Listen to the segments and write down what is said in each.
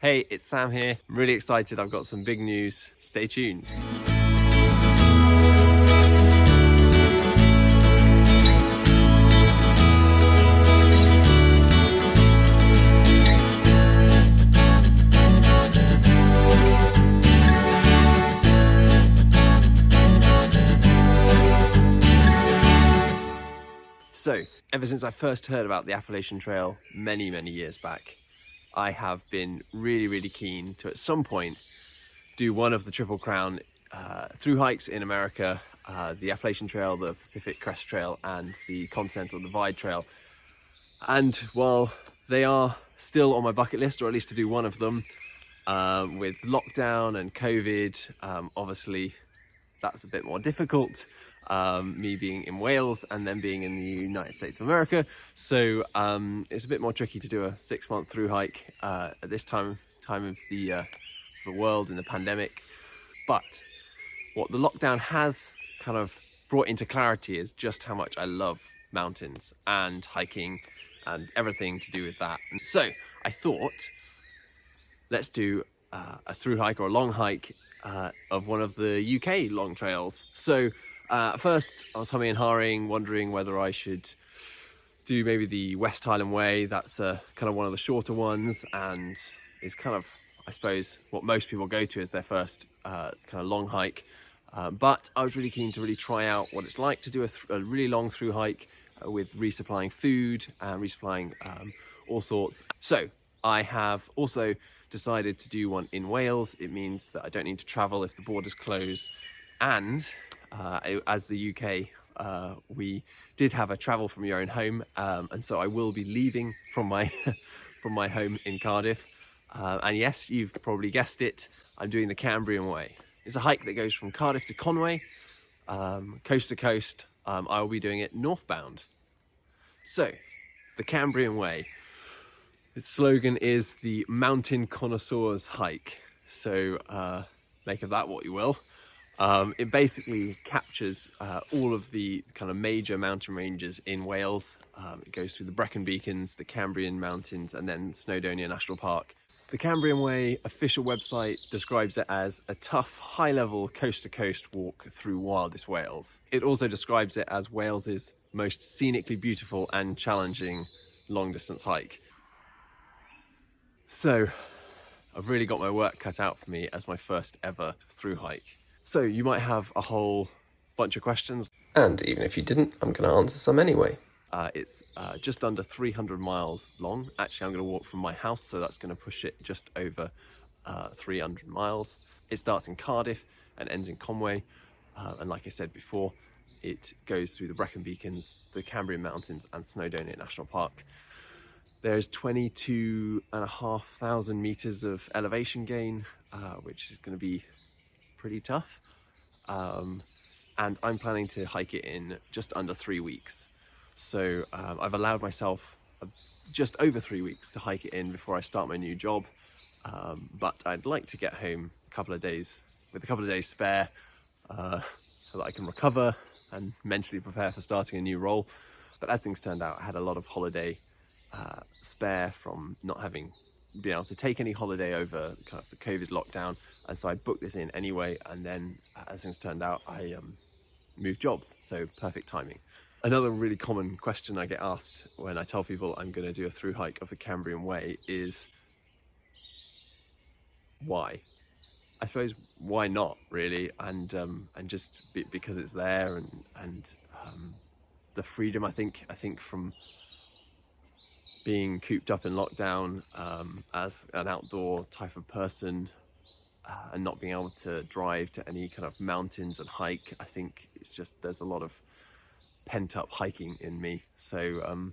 Hey, it's Sam here. I'm really excited. I've got some big news. Stay tuned. So, ever since I first heard about the Appalachian Trail many years back, I have been really keen to at some point do one of the Triple Crown thru-hikes in America, the Appalachian Trail, the Pacific Crest Trail and the Continental Divide Trail. And while they are still on my bucket list, or at least to do one of them, with lockdown and COVID, obviously that's a bit more difficult. Me being in Wales and then being in the United States of America, so it's a bit more tricky to do a 6-month thru-hike at this time of the world in the pandemic. But what the lockdown has kind of brought into clarity is just how much I love mountains and hiking and everything to do with that. And so I thought, let's do a thru-hike or a long hike of one of the UK long trails. So at first I was humming and hawing, wondering whether I should do maybe the West Highland Way. That's kind of one of the shorter ones and is kind of, I suppose, what most people go to as their first kind of long hike. But I was really keen to really try out what it's like to do a really long thru hike with resupplying food and resupplying all sorts. So I have also decided to do one in Wales. It means that I don't need to travel if the borders close, and as the UK, we did have a travel from your own home, and so I will be leaving from my from my home in Cardiff. And yes, you've probably guessed it, I'm doing the Cambrian Way. It's a hike that goes from Cardiff to Conway, coast to coast. I will be doing it northbound. So, the Cambrian Way. Its slogan is the Mountain Connoisseur's Hike. So make of that what you will. It basically captures all of the kind of major mountain ranges in Wales. It goes through the Brecon Beacons, the Cambrian Mountains, and then Snowdonia National Park. The Cambrian Way official website describes it as a tough, high-level, coast-to-coast walk through wildest Wales. It also describes it as Wales's most scenically beautiful and challenging long-distance hike. So, I've really got my work cut out for me as my first ever thru-hike. So you might have a whole bunch of questions. And even if you didn't, I'm going to answer some anyway. It's just under 300 miles long. Actually, I'm going to walk from my house, so that's going to push it just over 300 miles. It starts in Cardiff and ends in Conway. And like I said before, it goes through the Brecon Beacons, the Cambrian Mountains and Snowdonia National Park. There's 22,500 meters of elevation gain, which is going to be pretty tough. And I'm planning to hike it in just under 3 weeks. So I've allowed myself just over 3 weeks to hike it in before I start my new job. But I'd like to get home with a couple of days spare, so that I can recover and mentally prepare for starting a new role. But as things turned out, I had a lot of holiday spare from not having been able to take any holiday over kind of the COVID lockdown, and so I booked this in anyway, and then as things turned out, I moved jobs, so perfect timing. Another really common question I get asked when I tell people I'm going to do a thru-hike of the Cambrian Way is why? I suppose why not, really, and just because it's there, and the freedom I think from being cooped up in lockdown as an outdoor type of person, and not being able to drive to any kind of mountains and hike. I think it's just, there's a lot of pent up hiking in me. So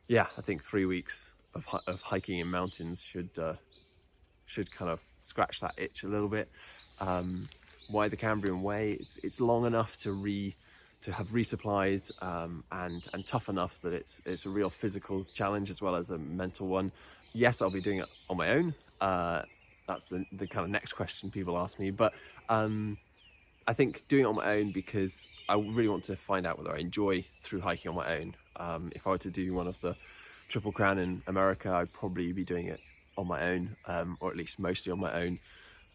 yeah, I think 3 weeks of hiking in mountains should kind of scratch that itch a little bit. Why the Cambrian Way? It's long enough to have resupplies, and tough enough that it's a real physical challenge as well as a mental one. Yes, I'll be doing it on my own. That's the kind of next question people ask me. But I think doing it on my own because I really want to find out whether I enjoy thru-hiking on my own. If I were to do one of the Triple Crown in America, I'd probably be doing it on my own, or at least mostly on my own.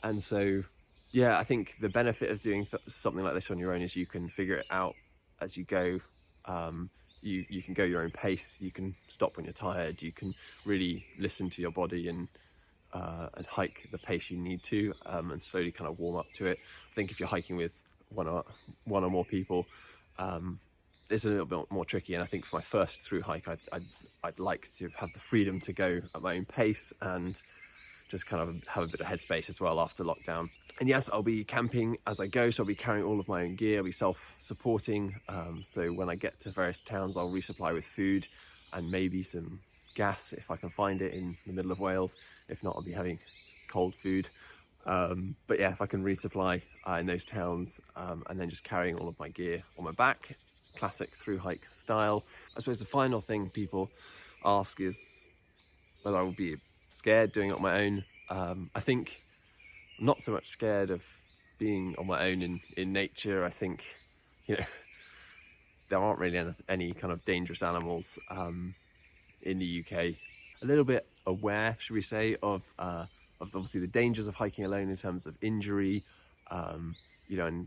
And so, yeah, I think the benefit of doing something like this on your own is you can figure it out as you go. You can go your own pace, you can stop when you're tired, you can really listen to your body and hike the pace you need to, and slowly kind of warm up to it. I think if you're hiking with one or more people, it's a little bit more tricky. And I think for my first Thru-Hike, I'd like to have the freedom to go at my own pace and just kind of have a bit of headspace as well after lockdown. And yes, I'll be camping as I go, so I'll be carrying all of my own gear. I'll be self-supporting, so when I get to various towns, I'll resupply with food and maybe some gas if I can find it in the middle of Wales. If not, I'll be having cold food. But yeah, if I can resupply in those towns, and then just carrying all of my gear on my back, classic Thru-Hike style. I suppose the final thing people ask is whether I will be scared doing it on my own. I think I'm not so much scared of being on my own in nature. I think, there aren't really any kind of dangerous animals in the UK. A little bit aware, should we say, of obviously the dangers of hiking alone in terms of injury, and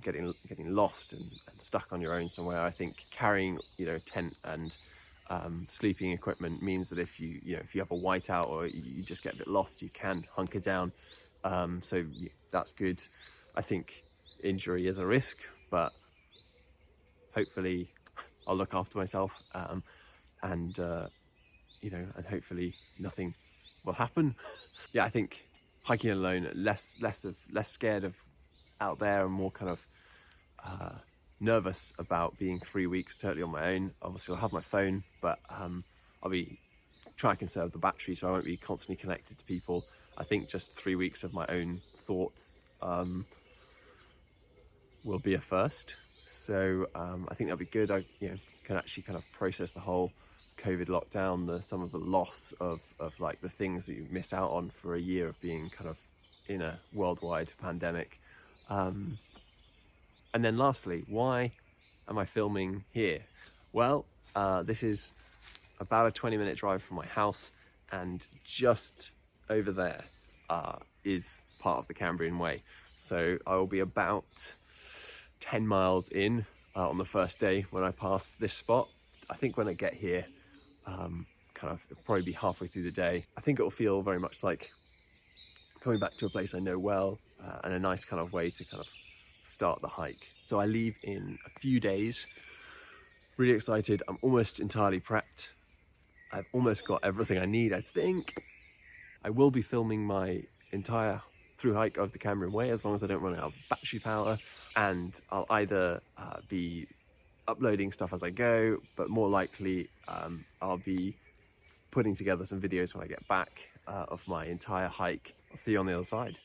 getting lost and stuck on your own somewhere. I think carrying, tent and sleeping equipment means that if you have a whiteout or you just get a bit lost, you can hunker down. So that's good. I think injury is a risk, but hopefully I'll look after myself, and hopefully nothing will happen. Yeah, I think hiking alone, less scared of out there and more kind of nervous about being 3 weeks totally on my own. Obviously I'll have my phone, but I'll be trying to conserve the battery, so I won't be constantly connected to people. I think just 3 weeks of my own thoughts will be a first. So I think that'll be good. I can actually kind of process the whole COVID lockdown, some of the loss of like the things that you miss out on for a year of being kind of in a worldwide pandemic. And then lastly, why am I filming here? Well, this is about a 20-minute drive from my house, and just over there is part of the Cambrian Way. So I will be about 10 miles in on the first day when I pass this spot. I think when I get here, it'll probably be halfway through the day. I think it will feel very much like coming back to a place I know well, and a nice kind of way to kind of start the hike. So I leave in a few days. Really excited. I'm almost entirely prepped. I've almost got everything I need, I think. I will be filming my entire Thru-Hike of the Cambrian Way as long as I don't run out of battery power, and I'll either be uploading stuff as I go, but more likely I'll be putting together some videos when I get back of my entire hike. I'll see you on the other side.